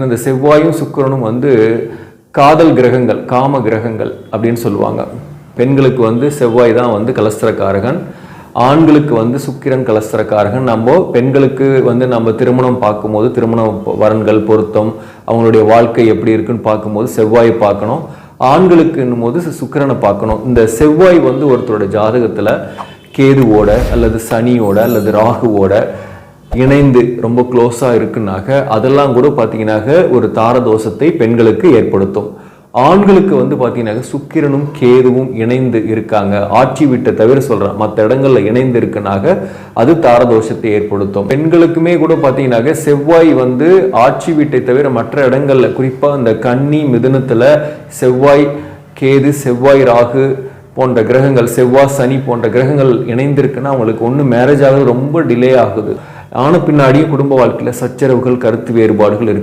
இந்த செவ்வாயும் சுக்கிரனும் வந்து காதல் கிரகங்கள், காம கிரகங்கள் அப்படின்னு சொல்லுவாங்க. பெண்களுக்கு வந்து செவ்வாய் தான் வந்து கலஸ்திரக்காரகன், ஆண்களுக்கு வந்து சுக்கிரன் கலஸ்திரக்காரகன். நம்ம பெண்களுக்கு வந்து நம்ம திருமணம் பார்க்கும்போது திருமண வரன்கள் பொருத்தம் அவங்களுடைய வாழ்க்கை எப்படி இருக்குன்னு பார்க்கும்போது செவ்வாயை பார்க்கணும். ஆண்களுக்குன்னும் போது சுக்கிரனை பார்க்கணும். இந்த செவ்வாய் வந்து ஒருத்தரோட ஜாதகத்துல கேதுவோட அல்லது சனியோட அல்லது ராகுவோட இணைந்து ரொம்ப க்ளோஸா இருக்குனாக்க அதெல்லாம் கூட பார்த்தீங்கன்னாக்க ஒரு தாரதோஷத்தை பெண்களுக்கு ஏற்படுத்தும். ஆண்களுக்கு வந்து பார்த்தீங்கன்னா சுக்கிரனும் கேதுவும் இணைந்து இருக்காங்க, ஆட்சி வீட்டை தவிர சொல்றேன், மற்ற இடங்கள்ல இணைந்து இருக்குனாக அது தாரதோஷத்தை ஏற்படுத்தும். பெண்களுக்குமே கூட பார்த்தீங்கன்னாக்க செவ்வாய் வந்து ஆட்சி வீட்டை தவிர மற்ற இடங்கள்ல, குறிப்பா இந்த கன்னி மிதுனத்துல செவ்வாய் கேது, செவ்வாய் ராகு போன்ற கிரகங்கள், செவ்வாய் சனி போன்ற கிரகங்கள் இணைந்திருக்குன்னா அவங்களுக்கு ஒன்று மேரேஜ் ஆகுது ரொம்ப டிலே ஆகுது. ஆன பின்னாடியும் குடும்ப வாழ்க்கையில சச்சரவுகள், கருத்து வேறுபாடுகள் இருக்கு.